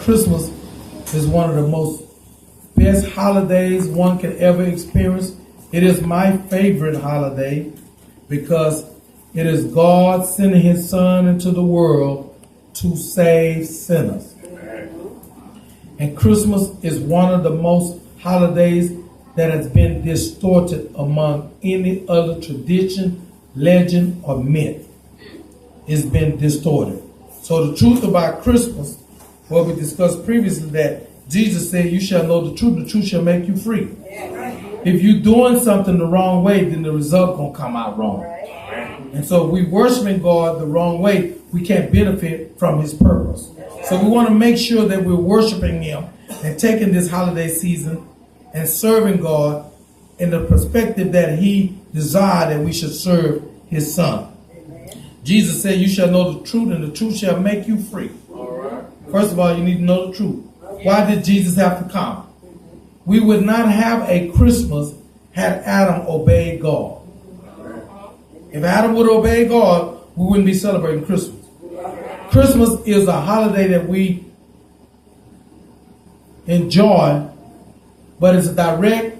Christmas is one of the most best holidays one can ever experience. It is my favorite holiday because it is God sending his son into the world to save sinners. And Christmas is one of the most holidays that has been distorted among any other tradition, legend, or myth. It's been distorted. So the truth about Christmas, what we discussed previously, that Jesus said, you shall know the truth shall make you free. If you're doing something the wrong way, then the result gonna come out wrong. And so if we worshiping God the wrong way, we can't benefit from his purpose. So we want to make sure that we're worshiping him and taking this holiday season and serving God in the perspective that he desired that we should serve his son. Jesus said, you shall know the truth, and the truth shall make you free. First of all, you need to know the truth. Why did Jesus have to come? We would not have a Christmas had Adam obeyed God. If Adam would obey God, we wouldn't be celebrating Christmas. Christmas is a holiday that we enjoy, but it's a direct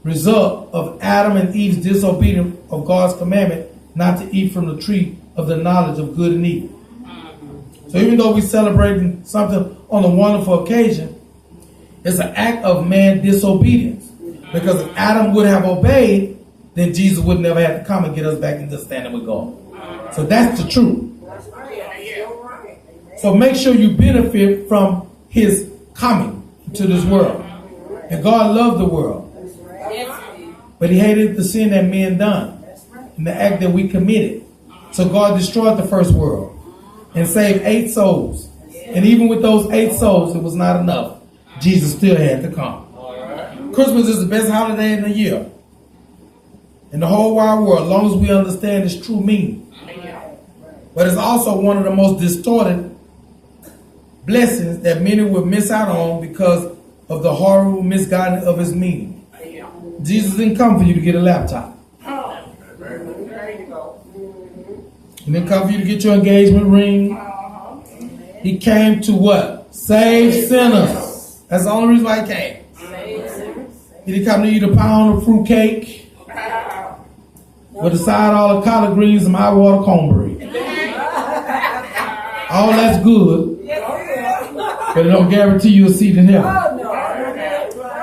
result of Adam and Eve's disobedience of God's commandment not to eat from the tree of the knowledge of good and evil. So even though we're celebrating something on a wonderful occasion, it's an act of man disobedience. Because if Adam would have obeyed, then Jesus would never have to come and get us back into standing with God. So that's the truth. So make sure you benefit from his coming to this world. And God loved the world. But he hated the sin that men done and the act that we committed. So God destroyed the first world and saved 8 souls. And even with those 8 souls, it was not enough. Jesus still had to come. Christmas is the best holiday in the year in the whole wide world, as long as we understand its true meaning. But it's also one of the most distorted blessings that many will miss out on because of the horrible misguidance of its meaning. Jesus didn't come for you to get a laptop. He didn't come for you to get your engagement ring. He came to what? Save sinners. That's the only reason why he came. He didn't come to eat a pound of fruit cake with a side all of collard greens and high water cornbread. All that's good, but it don't guarantee you a seat in heaven.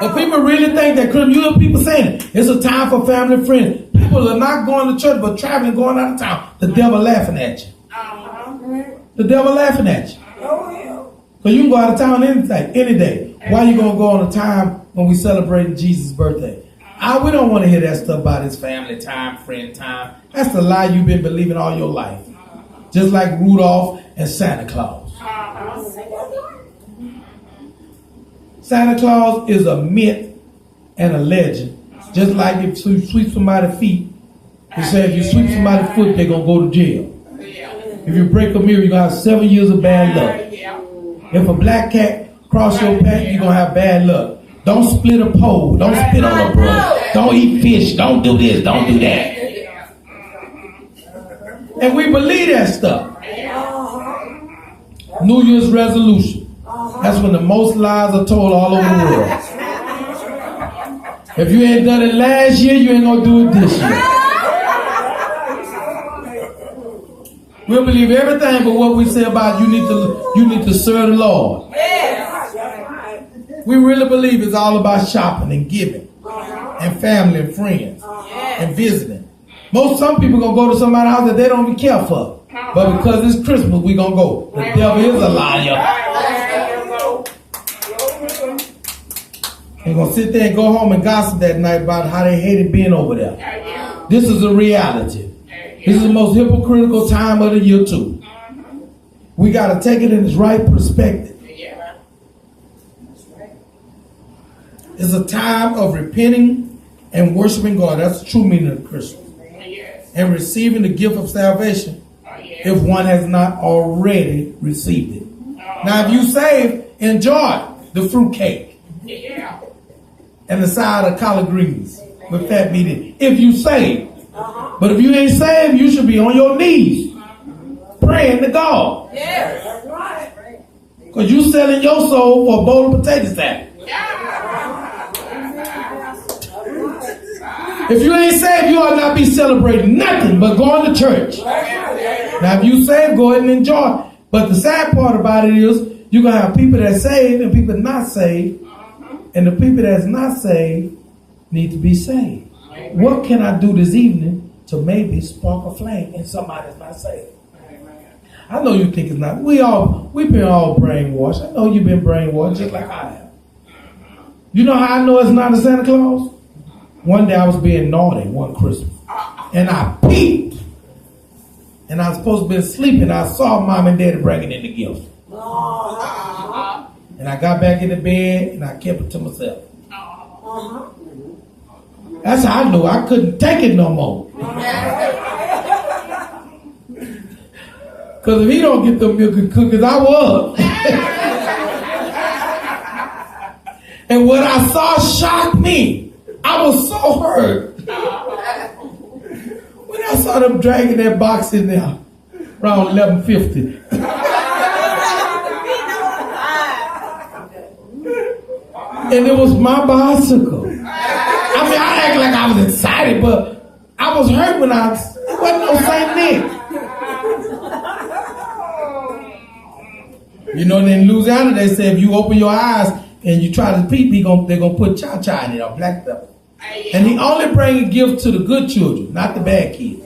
But people really think that Christmas, you hear people saying it's a time for family and friends. People are not going to church but traveling, going out of town. The devil laughing at you. The devil laughing at you. So you can go out of town any day. Why are you going to go on a time when we celebrate Jesus' birthday? We don't want to hear that stuff about his family time, friend time. That's the lie you've been believing all your life. Just like Rudolph and Santa Claus. Santa Claus is a myth and a legend. Just like if you sweep somebody's feet, they say if you sweep somebody's foot, they're going to go to jail. If you break a mirror, you're going to have 7 years of bad luck. If a black cat cross your path, you're going to have bad luck. Don't split a pole. Don't spit on a brook. Don't eat fish. Don't do this. Don't do that. And we believe that stuff. New Year's resolution. That's when the most lies are told all over the world. If you ain't done it last year, you ain't going to do it this year. We'll believe everything but what we say about you need to serve the Lord. We really believe it's all about shopping and giving and family and friends and visiting. Some people going to go to somebody's house that they don't even care for. But because it's Christmas, we going to go. The devil is a liar. They're going to sit there and go home and gossip that night about how they hated being over there. This is a reality. This is the most hypocritical time of the year too. We got to take it in its right perspective. It's a time of repenting and worshiping God. That's the true meaning of Christmas. And receiving the gift of salvation if one has not already received it. Now, if you saved, enjoy the fruit cake and the side of collard greens with fat meat in it. If you saved. But if you ain't saved, you should be on your knees praying to God. Because you selling your soul for a bowl of potato salad. If you ain't saved, you ought not be celebrating nothing but going to church. Now, if you saved, go ahead and enjoy. But the sad part about it is you're going to have people that saved and people not saved. And the people that's not saved need to be saved. What can I do this evening to maybe spark a flame in somebody that's not saved? I know you think it's not. We've been all brainwashed. I know you've been brainwashed just like I have. You know how I know it's not a Santa Claus? One day I was being naughty one Christmas. And I peeped. And I was supposed to be sleeping. I saw mom and daddy bringing in the gifts. And I got back in the bed and I kept it to myself. That's how I knew I couldn't take it no more. Because if he don't get the milk and cookies, I was. And what I saw shocked me. I was so hurt. When I saw them dragging that box in there around 11:50. And it was my bicycle. I mean, I act like I was excited, but I was hurt when it wasn't no St. Nick. You know, in Louisiana, they say if you open your eyes and you try to peep, they're going to put cha-cha in it, or black pepper. And he only bring a gift to the good children, not the bad kids.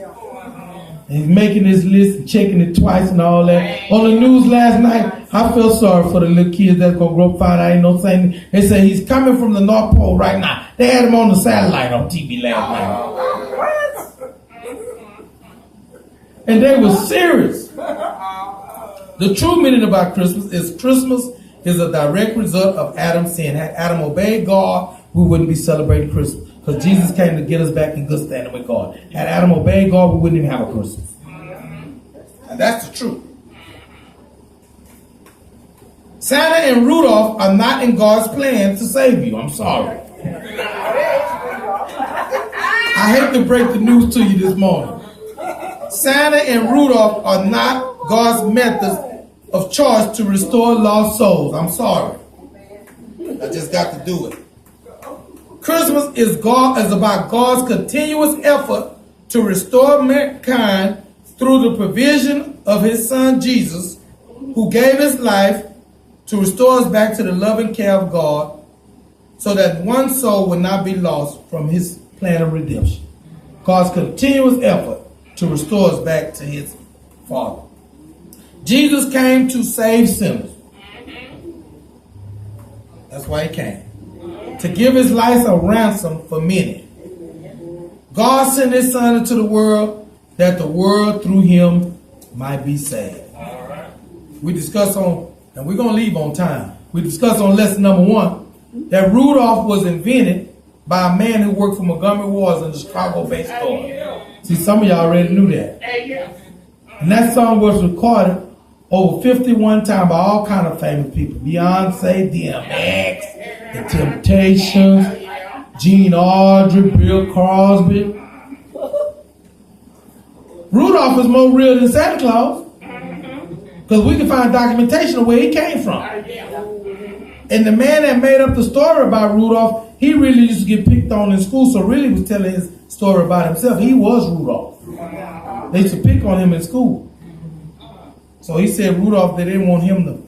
And he's making his list and checking it twice and all that. On the news last night, I felt sorry for the little kids that's going to grow up fine. I ain't no saying. They say he's coming from the North Pole right now. They had him on the satellite on TV last night. And they were serious. The true meaning about Christmas is a direct result of Adam's sin. Had Adam obeyed God, we wouldn't be celebrating Christmas. Because Jesus came to get us back in good standing with God. Had Adam obeyed God, we wouldn't even have a Christmas. And that's the truth. Santa and Rudolph are not in God's plan to save you. I'm sorry. I hate to break the news to you this morning. Santa and Rudolph are not God's methods of choice to restore lost souls. I'm sorry. I just got to do it. Christmas is about God's continuous effort to restore mankind through the provision of his son Jesus, who gave his life to restore us back to the loving care of God, so that one soul would not be lost from his plan of redemption. God's continuous effort to restore us back to his Father. Jesus came to save sinners. That's why he came. To give his life a ransom for many. God sent his son into the world that the world through him might be saved. We discussed on, and we're going to leave on time. We discussed on lesson number 1 that Rudolph was invented by a man who worked for Montgomery Ward's in the Chicago-based store. See, some of y'all already knew that. And that song was recorded over 51 times by all kind of famous people. Beyonce, DMX, The Temptations, Gene Autry, Bill Crosby. Rudolph is more real than Santa Claus. Because we can find documentation of where he came from. And the man that made up the story about Rudolph, he really used to get picked on in school, so really was telling his story about himself. He was Rudolph. They used to pick on him in school. So he said Rudolph, they didn't want him to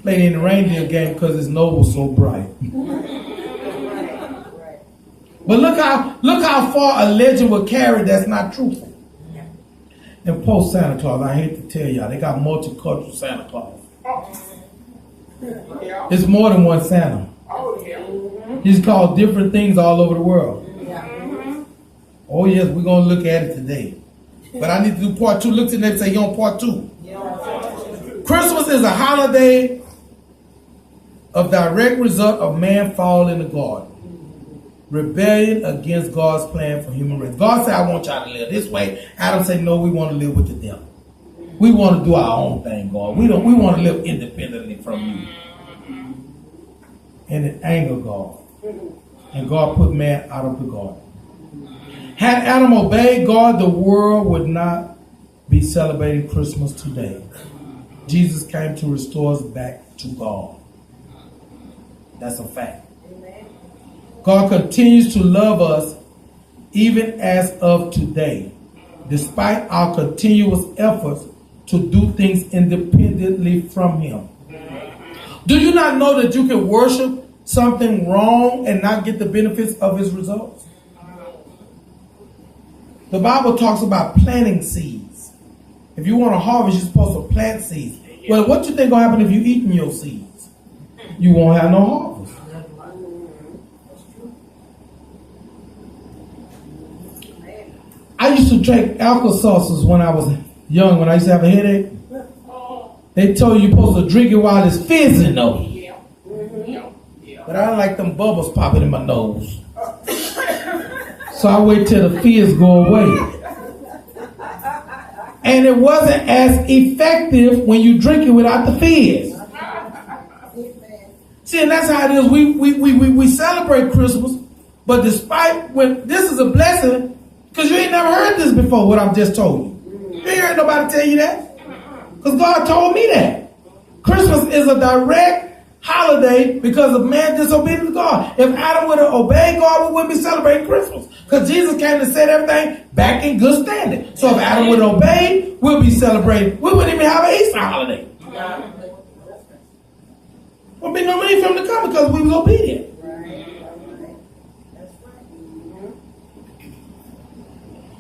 play in the reindeer game because his nose was so bright. But look how far a legend will carry that's not truthful. And post Santa Claus, I hate to tell y'all, they got multicultural Santa Claus. It's more than one Santa. He's called different things all over the world. Oh yes, we're going to look at it today. But I need to do part 2. Look to them and say, you're on part 2. Christmas is a holiday of direct result of man fall in the garden. Rebellion against God's plan for human race. God said, I want y'all to live this way. Adam said, no, we want to live with the devil. We want to do our own thing, God. We want to live independently from you. And it angered God. And God put man out of the garden. Had Adam obeyed God, the world would not be celebrating Christmas today. Jesus came to restore us back to God. That's a fact. God continues to love us even as of today, despite our continuous efforts to do things independently from Him. Do you not know that you can worship something wrong and not get the benefits of His results? The Bible talks about planting seeds. If you want to harvest, you're supposed to plant seeds. Well, what you think gonna happen if you eating your seeds? You won't have no harvest. I used to drink Alka-Seltzers when I was young, when I used to have a headache. They told you you're supposed to drink it while it's fizzing though. But I don't like them bubbles popping in my nose. So I wait till the fizz go away. And it wasn't as effective when you drink it without the fizz. See, and that's how it is. We celebrate Christmas, but despite when this is a blessing, because you ain't never heard this before, what I've just told you. You ain't heard nobody tell you that. Because God told me that. Christmas is a direct holiday because of man's disobedience to God. If Adam would have obeyed God, we wouldn't be celebrating Christmas. Because Jesus came to set everything back in good standing. So if Adam would have obeyed, we'll be celebrating. We wouldn't even have an Easter holiday. There'll be no need for him to come because we was obedient.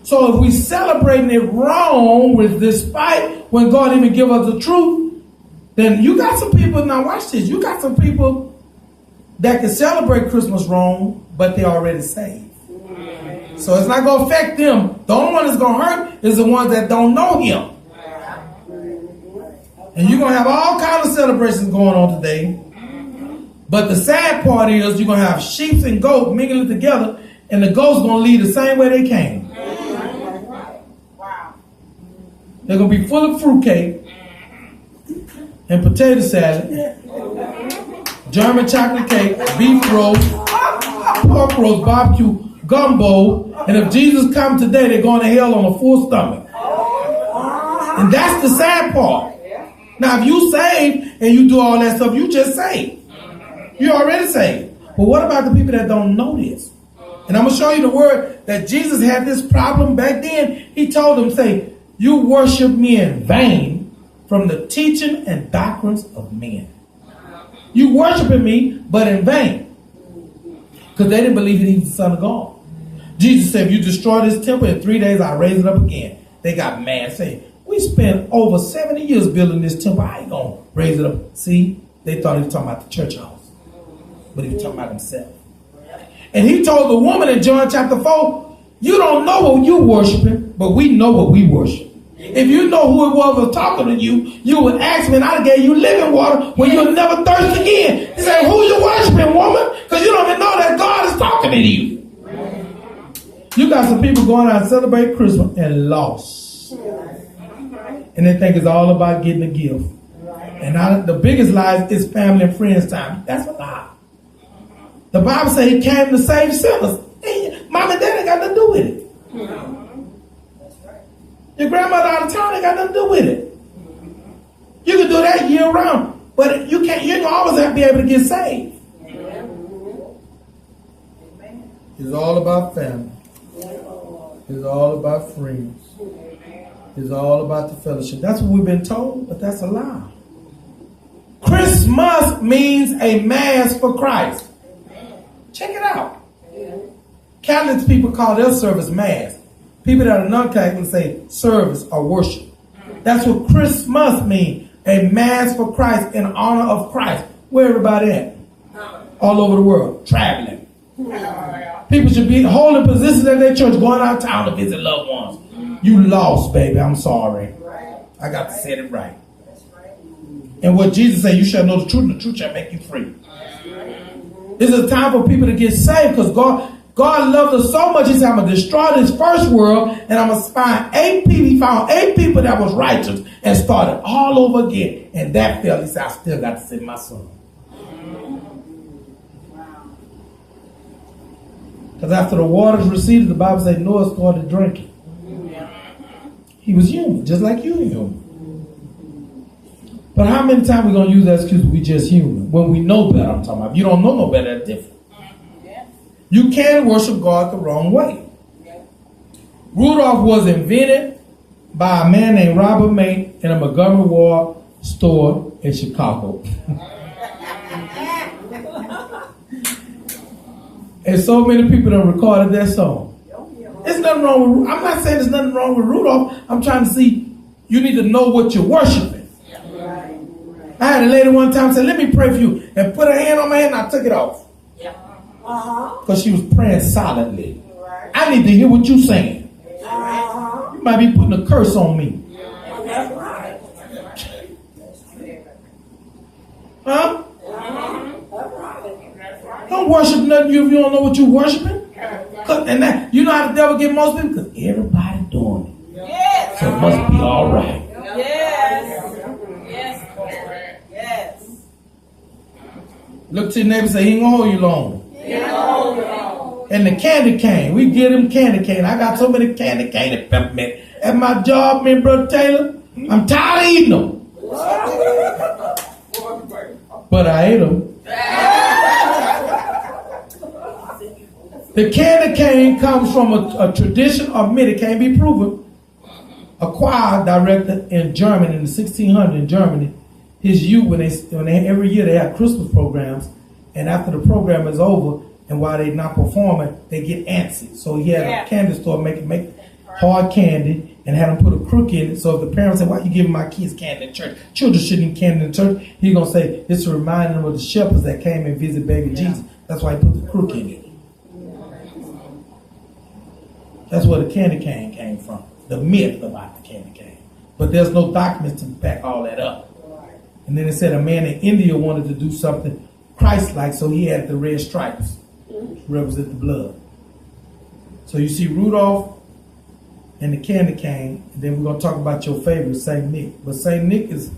So if we celebrating it wrong with despite when God even give us the truth, then you got some people, now watch this, you got some people that can celebrate Christmas wrong, but they already saved. So it's not going to affect them. The only one that's going to hurt is the ones that don't know Him. And you're going to have all kinds of celebrations going on today. But the sad part is you're going to have sheep and goats mingling together, and the goats going to leave the same way they came. They're going to be full of fruitcake and potato salad, German chocolate cake, beef roast, pork roast, barbecue, gumbo, and if Jesus comes today, they're going to hell on a full stomach. And that's the sad part. Now, if you saved and you do all that stuff, you just saved. You already saved. But what about the people that don't know this? And I'm going to show you the word that Jesus had this problem back then. He told them, say, you worship me in vain from the teaching and doctrines of men. You worshiping me, but in vain. Because they didn't believe that He was the Son of God. Jesus said, if you destroy this temple in 3 days, I'll raise it up again. They got mad, saying, we spent over 70 years building this temple. I ain't going to raise it up. See, they thought He was talking about the church house. But He was talking about Himself. And He told the woman in John chapter 4, you don't know what you worshiping, but we know what we worship. If you know who it was talking to you, you would ask me and I'd gave you living water when you'll never thirst again. He said, who you worshiping, woman? Because you don't even know that God is talking to you. You got some people going out and celebrate Christmas and lost. And they think it's all about getting a gift. And the biggest lie is family and friends time. That's a lie. The Bible says He came to save sinners. Mom and dad ain't got nothing to do with it. Your grandmother out of town ain't got nothing to do with it. You can do that year round, but you can't. You don't always have to be able to get saved. It's all about family. It's all about friends. It's all about the fellowship. That's what we've been told, but that's a lie. Christmas means a mass for Christ. Check it out. Catholic people call their service mass. People that are non-Catholic say service or worship. That's what Christmas means. A mass for Christ in honor of Christ. Where everybody at? All over the world. Traveling. People should be holding positions at their church, going out of town to visit loved ones. You lost, baby. I'm sorry. I got to say it right. And what Jesus said, you shall know the truth, and the truth shall make you free. This is a time for people to get saved because God loved us so much. He said, I'm going to destroy this first world and I'm going to find 8 people. He found 8 people that was righteous and started all over again. And that failed. He said, I still got to send my son. Because after the waters receded, the Bible said Noah started drinking. He was human, just like you are human. But how many times we going to use that excuse, we just human? When we know better, I'm talking about. If you don't know no better, that's different. You can worship God the wrong way. Rudolph was invented by a man named Robert May in a Montgomery Ward store in Chicago. And so many people have recorded that song. There's nothing wrong with, I'm not saying there's nothing wrong with Rudolph. I'm trying to see, you need to know what you're worshiping. I had a lady one time say, let me pray for you. And put her hand on my head and I took it off. Because she was praying silently. I need to hear what you're saying. You might be putting a curse on me. Huh? Don't worship nothing if you don't know what you're worshiping. And that, you know how the devil get most people? Because everybody doing it. Yes. So it must be all right. Yes. Yes. Yes. Look to your neighbor and say, he ain't gonna hold you long. And the candy cane, we get him candy cane. I got so many candy cane and peppermint at my job, man, Brother Taylor. I'm tired of eating them. But I ate them. The candy cane comes from a tradition of myth. It can't be proven. A choir director in Germany, in the 1600s in Germany, his youth, when they every year they have Christmas programs, and after the program is over, and while they're not performing, they get antsy. So he had a candy store make hard candy and had them put a crook in it. So if the parents say, why are you giving my kids candy in church? Children shouldn't eat candy in church. He's going to say, it's to remind them of the shepherds that came and visited baby Jesus. That's why he put the crook in it. That's where the candy cane came from. The myth about the candy cane. But there's no documents to back all that up. And then it said a man in India wanted to do something Christ-like, so he had the red stripes to represent the blood. So you see Rudolph and the candy cane, and then we're going to talk about your favorite, St. Nick. But St. Nick is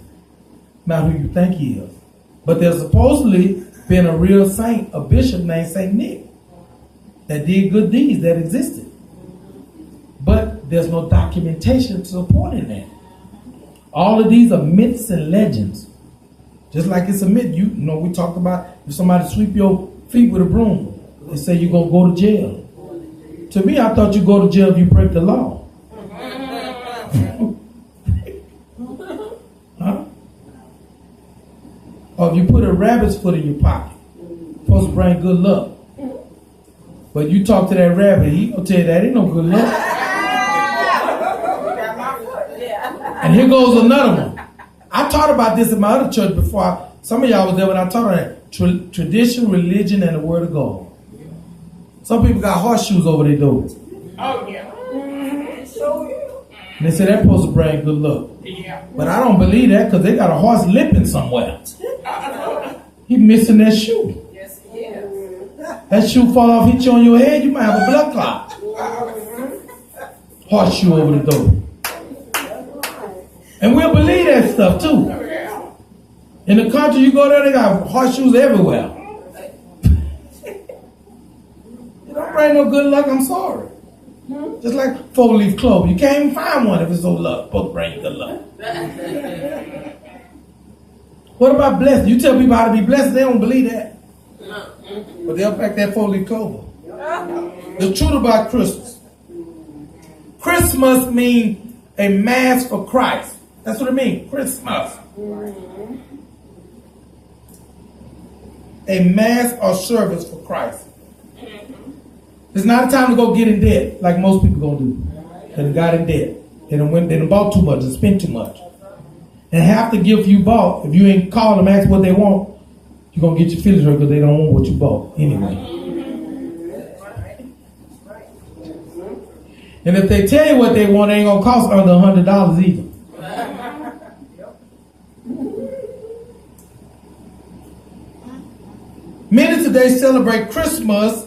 not who you think he is. But there's supposedly been a real saint, a bishop named St. Nick, that did good deeds that existed. But there's no documentation supporting that. All of these are myths and legends. Just like it's a myth. You know, we talked about if somebody sweep your feet with a broom, they say you're going to go to jail. To me, I thought you go to jail if you break the law. Huh? Or if you put a rabbit's foot in your pocket, supposed to bring good luck. But you talk to that rabbit, he gonna tell you that ain't no good luck. And here goes another one. I taught about this in my other church before. Some of y'all was there when I taught on that. Tradition, religion, and the word of God. Some people got horseshoes over their doors. Oh, yeah. And they say that's supposed to bring good luck. Yeah. But I don't believe that because they got a horse limping somewhere. He missing that shoe. Yes, he is. That shoe fall off, hit you on your head, you might have a blood clot. Horseshoe over the door. And we'll believe that stuff too. In the country, you go there, they got horseshoes everywhere. You don't bring no good luck, I'm sorry. Just like 4-leaf clover. You can't even find one if it's so luck. Supposed to bring good luck. What about blessed? You tell people how to be blessed, they don't believe that. But they'll pack that 4-leaf clover. The truth about Christmas. Christmas means a mass for Christ. That's what it means. Christmas. A mass or service for Christ. It's not a time to go get in debt like most people gonna do. They done got in debt. They done bought too much and spent too much. And half the gift you bought, if you ain't call them, ask what they want, you're gonna get your feelings hurt because they don't want what you bought anyway. And if they tell you what they want, it ain't gonna cost under $100 either. Many today celebrate Christmas,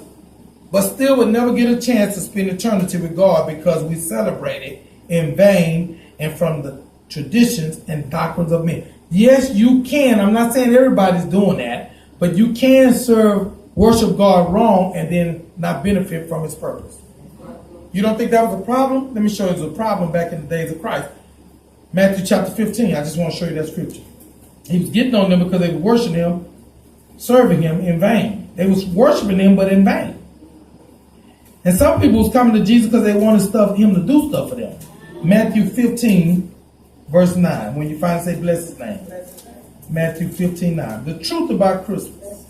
but still would never get a chance to spend eternity with God because we celebrate it in vain and from the traditions and doctrines of men. Yes, you can. I'm not saying everybody's doing that, but you can worship God wrong and then not benefit from his purpose. You don't think that was a problem? Let me show you it was a problem back in the days of Christ. Matthew chapter 15. I just want to show you that scripture. He was getting on them because they were worshiping him, serving him in vain. They was worshiping him, but in vain. And some people was coming to Jesus because they wanted him to do stuff for them. Matthew 15, verse 9. When you finally say bless his name. Matthew 15, 9. The truth about Christmas.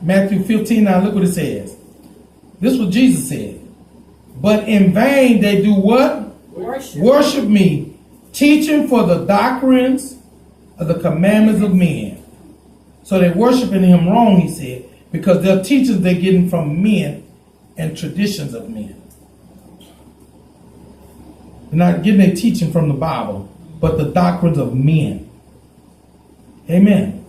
Matthew 15, 9. Look what it says. This is what Jesus said. But in vain they do what? Worship me, teaching for the doctrines of the commandments of men. So they're worshiping him wrong, he said, because their teachings they're getting from men and traditions of men. They're not getting their teaching from the Bible, but the doctrines of men. Amen.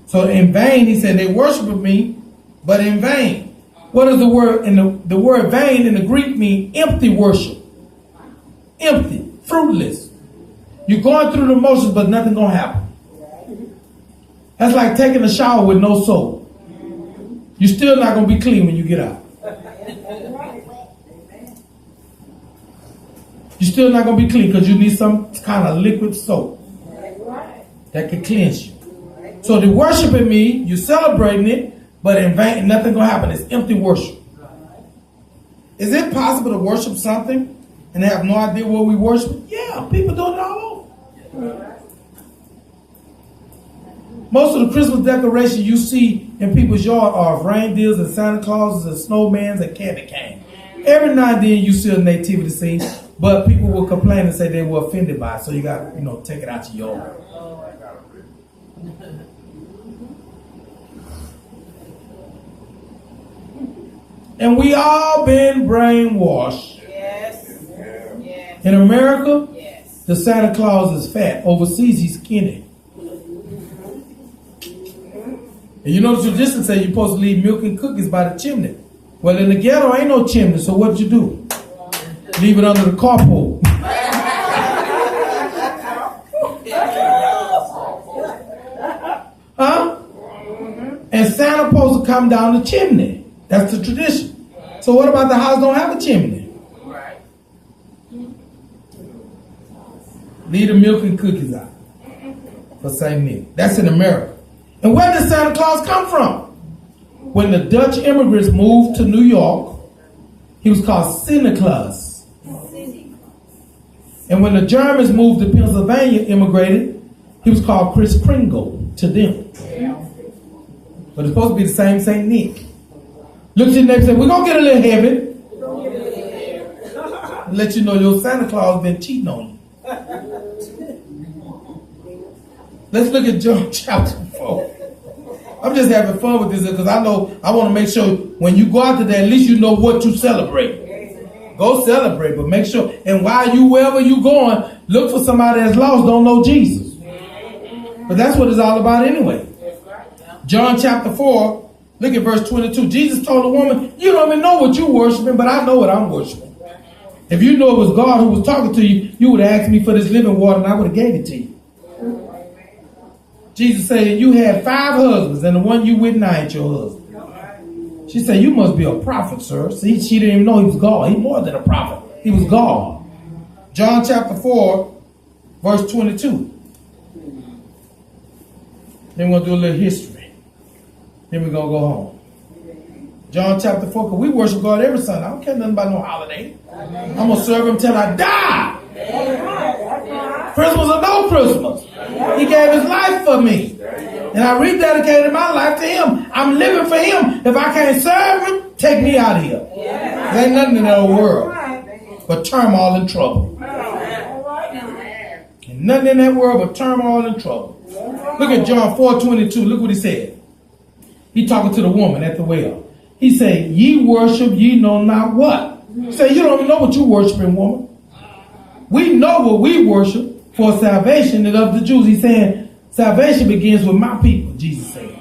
So in vain, he said, they worship me, but in vain. What is the word? And the word vain in the Greek means empty worship. Empty, fruitless. You're going through the motions, but nothing gonna happen. That's like taking a shower with no soap. You're still not gonna be clean when you get out. You're still not gonna be clean because you need some kind of liquid soap that can cleanse you. So they're worshiping me, you're celebrating it, but in vain, nothing gonna happen. It's empty worship. Is it possible to worship something and have no idea what we worship? Yeah, people do it all over. Most of the Christmas decorations you see in people's yard are of reindeers and Santa Clauses and snowmans and candy cane. Every now and then you see a nativity scene, but people will complain and say they were offended by it. So you got to, take it out your yard. And we all been brainwashed. Yes. Yes. In America, Yes. the Santa Claus is fat. Overseas, he's skinny. And you know the tradition say you're supposed to leave milk and cookies by the chimney. Well, in the ghetto, ain't no chimney, so what you do? Leave it under the carport. Huh? And Santa supposed to come down the chimney. That's the tradition. So what about the house don't have a chimney? Right. Leave the milk and cookies out for St. Nick. That's in America. And where did Santa Claus come from? When the Dutch immigrants moved to New York, he was called Santa Claus. And when the Germans moved to Pennsylvania, immigrated, he was called Kris Kringle to them. But it's supposed to be the same St. Nick. Look at your neighbor and say, we're going to get a little heavy. Let you know your Santa Claus been cheating on you. Let's look at John chapter 4. I'm just having fun with this because I want to make sure when you go out there, at least you know what to celebrate. Go celebrate, but make sure. And while wherever you going, look for somebody that's lost, don't know Jesus. But that's what it's all about anyway. John chapter 4. Look at verse 22. Jesus told the woman, you don't even know what you're worshiping, but I know what I'm worshiping. If you know it was God who was talking to you, you would have asked me for this living water and I would have gave it to you. Jesus said, you had 5 husbands and the one you with now ain't your husband. She said, you must be a prophet, sir. See, she didn't even know he was God. He's more than a prophet. He was God. John chapter 4, verse 22. Then we're going to do a little history. Then we're going to go home. John chapter 4, because we worship God every Sunday. I don't care nothing about no holiday. I'm going to serve him till I die. Christmas or no Christmas. He gave his life for me. And I rededicated my life to him. I'm living for him. If I can't serve him, take me out of here. There ain't nothing in the whole world but turmoil and trouble. And nothing in that world but turmoil and trouble. Look at John 4:22. Look what he said. He talking to the woman at the well. He said, ye worship, ye know not what. He said, you don't even know what you worshiping, woman. We know what we worship, for salvation is of the Jews. He's saying, salvation begins with my people, Jesus said.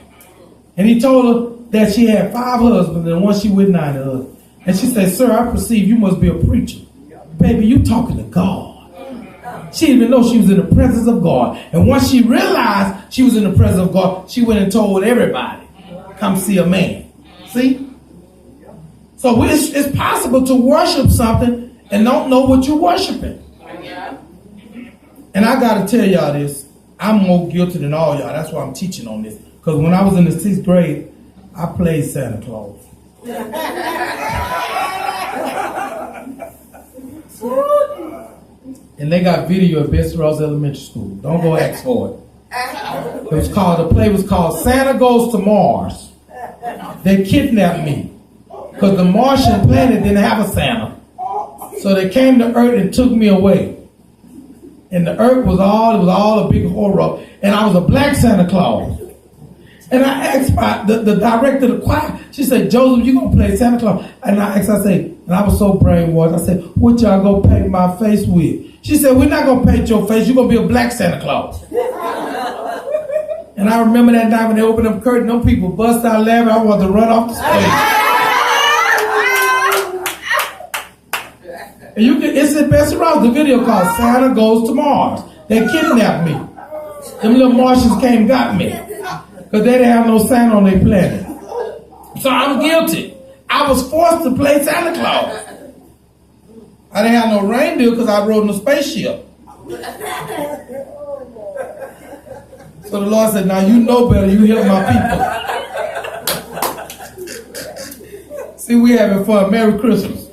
And he told her that she had 5 husbands and one she with 9 husbands. And she said, sir, I perceive you must be a preacher. Baby, you talking to God. She didn't even know she was in the presence of God. And once she realized she was in the presence of God, she went and told everybody, come see a man. See? So it's possible to worship something and don't know what you're worshiping. Yeah. And I got to tell y'all this. I'm more guilty than all y'all. That's why I'm teaching on this. Because when I was in the 6th grade, I played Santa Claus. And they got video at Bessie Ross Elementary School. Don't go ask for it. The play was called Santa Goes to Mars. They kidnapped me because the Martian planet didn't have a Santa. So they came to Earth and took me away. And the Earth was all a big horror. And I was a black Santa Claus. And I asked the director of the choir, she said, Joseph, you going to play Santa Claus? And I asked, and I was so brainwashed, I said, what y'all going to paint my face with? She said, we're not going to paint your face, you're going to be a black Santa Claus. And I remember that night when they opened up the curtain, them people bust out laughing, I wanted to run off the stage. And it's at Bessie Ross, the video called Santa Goes to Mars. They kidnapped me. Them little Martians came and got me. Because they didn't have no Santa on their planet. So I'm guilty. I was forced to play Santa Claus. I didn't have no reindeer because I rode in a spaceship. So the Lord said, now you know better, you help my people. See, we having fun. Merry Christmas.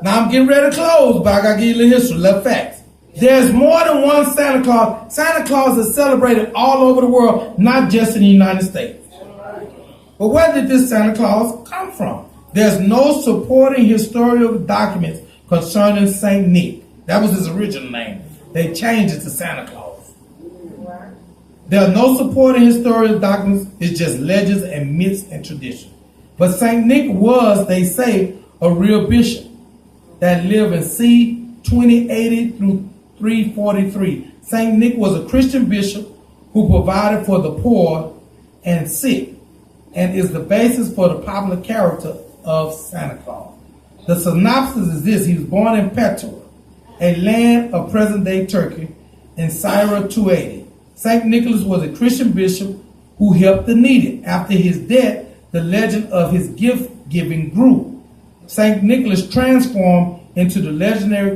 Now I'm getting ready to close, but I got to give you a little history, little facts. There's more than one Santa Claus. Santa Claus is celebrated all over the world, not just in the United States. But where did this Santa Claus come from? There's no supporting historical documents concerning Saint Nick. That was his original name. They changed it to Santa Claus. There are no supporting historical documents. It's just legends and myths and tradition. But Saint Nick was, they say, a real bishop that lived in c. 2080 through 343. Saint Nick was a Christian bishop who provided for the poor and sick, and is the basis for the popular character of Santa Claus. The synopsis is this: he was born in Petra, a land of present-day Turkey, in Syria 280. Saint Nicholas was a Christian bishop who helped the needy. After his death, the legend of his gift-giving grew. Saint Nicholas transformed into the legendary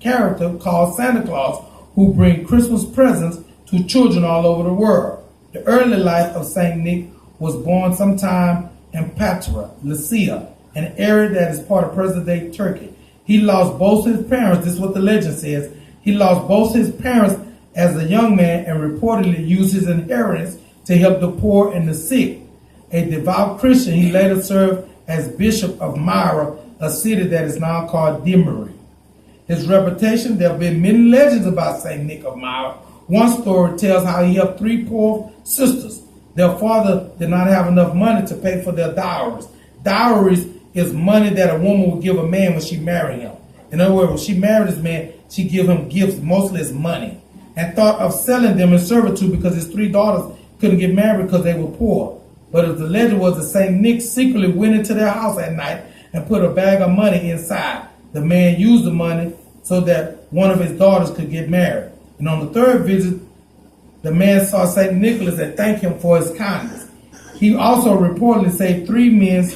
character called Santa Claus, who brings Christmas presents to children all over the world. The early life of Saint Nick was born sometime in Petra, Lycia, an area that is part of present-day Turkey. He lost both his parents. This is what the legend says. He lost both his parents as a young man and reportedly used his inheritance to help the poor and the sick. A devout Christian, he later served as Bishop of Myra, a city that is now called Dimmery. His reputation, there have been many legends about St. Nick of Myra. One story tells how he helped 3 poor sisters. Their father did not have enough money to pay for their dowries. Dowries is money that a woman would give a man when she married him. In other words, when she married this man, she give him gifts, mostly as money, and thought of selling them in servitude because his 3 daughters couldn't get married because they were poor. But as the legend was, that St. Nick secretly went into their house at night and put a bag of money inside. The man used the money so that one of his daughters could get married. And on the 3rd visit, the man saw St. Nicholas and thanked him for his kindness. He also reportedly saved 3 men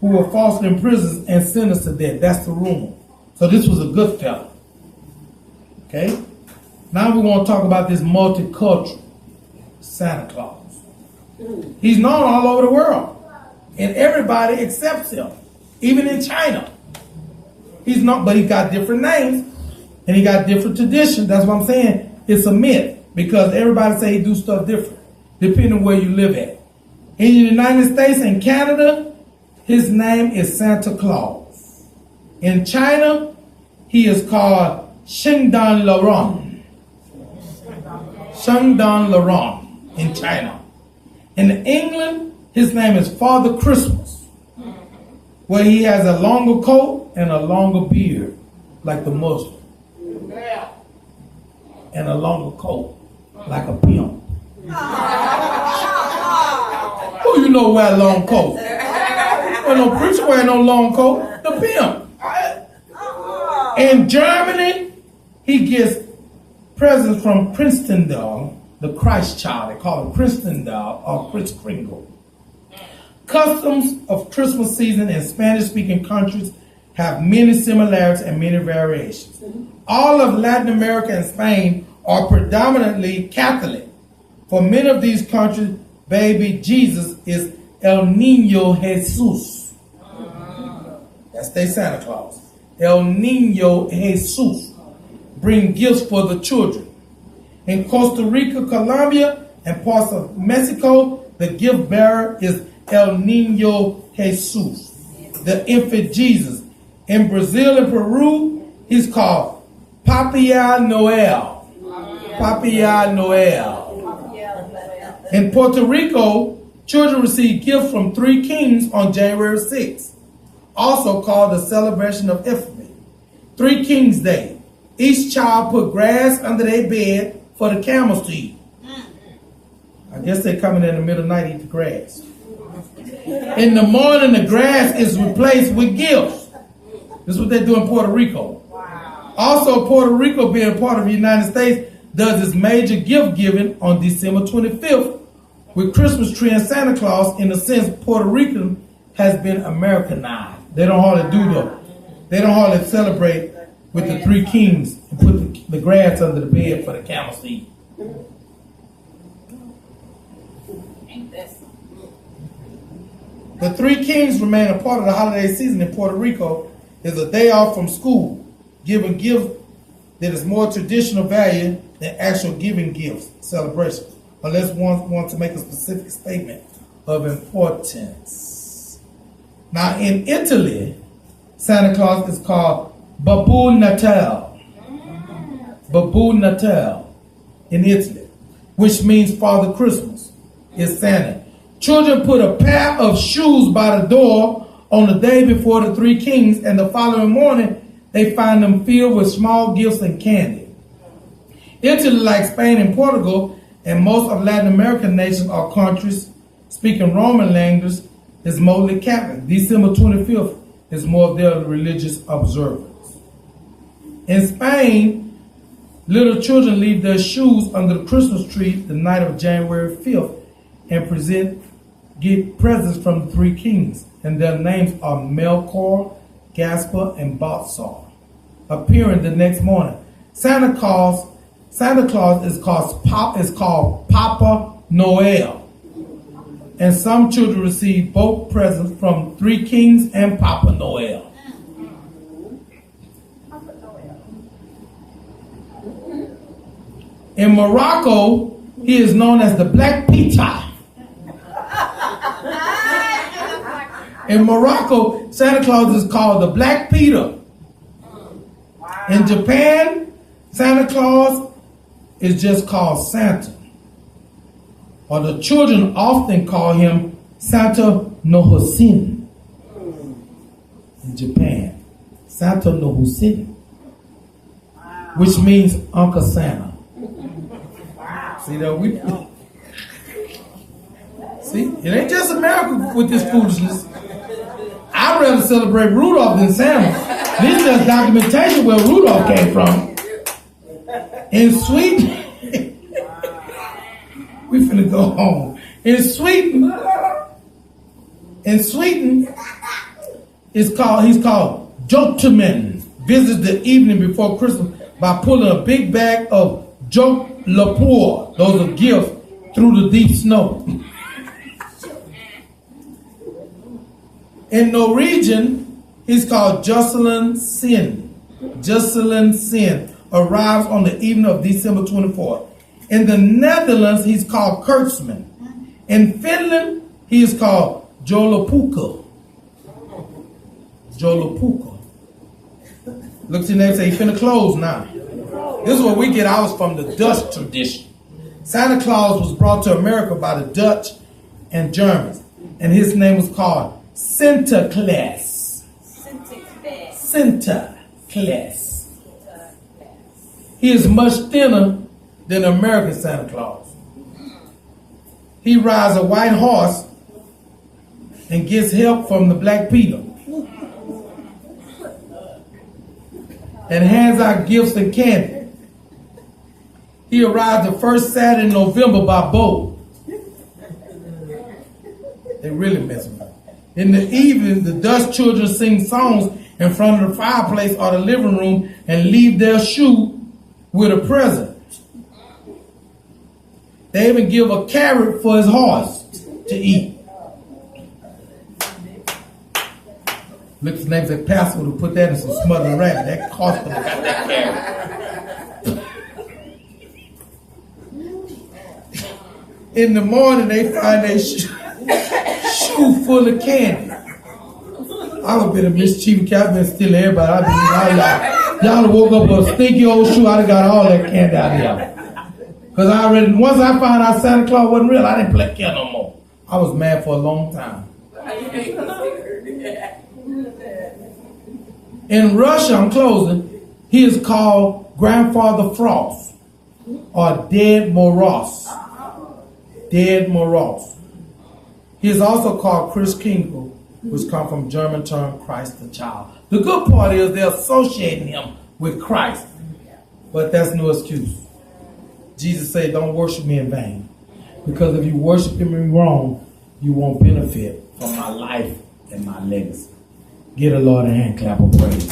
who were falsely imprisoned and sentenced to death. That's the rumor. So this was a good fellow. Okay? Now we want to talk about this multicultural Santa Claus. He's known all over the world. And everybody accepts him. Even in China. He's not, but he got different names. And he got different traditions. That's what I'm saying. It's a myth. Because everybody say he do stuff different. Depending on where you live at. In the United States and Canada, his name is Santa Claus. In China, he is called Shengdan Laron. Shengdan Laron in China. In England, his name is Father Christmas, where he has a longer coat and a longer beard, like the Muslim. And a longer coat, like a pimp. Who you know wear a long coat? Well, no preacher wear no long coat. The pimp. In Germany, he gets presents from Christendal, the Christ child. They call him Christendal or Kris Kringle. Customs of Christmas season in Spanish-speaking countries have many similarities and many variations. All of Latin America and Spain are predominantly Catholic. For many of these countries, baby Jesus is El Niño Jesus. That's their Santa Claus. El Niño Jesus. Bring gifts for the children. In Costa Rica, Colombia, and parts of Mexico, the gift bearer is El Niño Jesus, the infant Jesus. In Brazil and Peru, he's called Papia Noel. Papia Noel. In Puerto Rico, children receive gifts from three kings on January 6th, also called the celebration of Epiphany. Three Kings Day. Each child put grass under their bed for the camels to eat. I guess they're coming in the middle of the night to eat the grass. In the morning, the grass is replaced with gifts. This is what they do in Puerto Rico. Also, Puerto Rico, being part of the United States, does its major gift giving on December 25th with Christmas tree and Santa Claus. In a sense, Puerto Rican has been Americanized. They don't hardly celebrate with the three kings and put the grass under the bed for the camels to eat. The Three Kings remain a part of the holiday season in Puerto Rico. Is a day off from school, giving gift that is more traditional value than actual giving gifts celebration, unless one wants to make a specific statement of importance. Now in Italy, Santa Claus is called Babbo Natale. Babbo Natale in Italy, which means Father Christmas, is Santa. Children put a pair of shoes by the door on the day before the Three Kings, and the following morning they find them filled with small gifts and candy. Italy, like Spain and Portugal, and most of Latin American nations or countries speaking Roman language, is mostly Catholic. December 25th is more of their religious observance. In Spain, little children leave their shoes under the Christmas tree the night of January 5th and get presents from the Three Kings, and their names are Melchior, Gaspar, and Balthasar, appearing the next morning. Santa Claus is called Papa Noel, and some children receive both presents from Three Kings and Papa Noel. In Morocco, he is known as the Black Peter. In Morocco, Santa Claus is called the Black Peter. In Japan, Santa Claus is just called Santa. Or the children often call him Santa no Hosin. In Japan, Santa no Hosin, which means Uncle Santa. See that we? See, it ain't just America with this foolishness. I'd rather celebrate Rudolph than Santa. This is just documentation where Rudolph came from. In Sweden, we finna go home. In Sweden, he's called Jokteman. Visits the evening before Christmas by pulling a big bag of Joklapur, those are gifts, through the deep snow. In Norwegian, he's called Jocelyn Sin. Jocelyn Sin arrives on the evening of December 24th. In the Netherlands, he's called Kurtzman. In Finland, he is called Joulupukka. Joulupukka. Look to your name and say, he finna close now. This is where we get ours from, the Dutch tradition. Santa Claus was brought to America by the Dutch and Germans, and his name was called Sinterklaas. Sinterklaas. He is much thinner than American Santa Claus. He rides a white horse and gets help from the Black Peter and hands out gifts and candy. He arrives the first Saturday in November by boat. They really mess with her. In the evening, the Dutch children sing songs in front of the fireplace or the living room and leave their shoe with a present. They even give a carrot for his horse to eat. Look, his name said Pastor would have put that in some smothered rabbit. That cost him got that carrot. In the morning, they find their shoe full of candy. I would have been a mischievous cat, I've been stealing everybody. Y'all woke up with a stinky old shoe. I'd have got all that candy out of y'all. Because once I found out Santa Claus wasn't real, I didn't play care no more. I was mad for a long time. In Russia, I'm closing, he is called Grandfather Frost or Dead Moroz. Dead Moroz. He is also called Chris Kingle, which comes from German term Christ the child. The good part is they're associating him with Christ. But that's no excuse. Jesus said, don't worship me in vain. Because if you worship him wrong, you won't benefit from my life and my legacy. Get a Lord a hand clap of praise.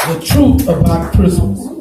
The truth about Christmas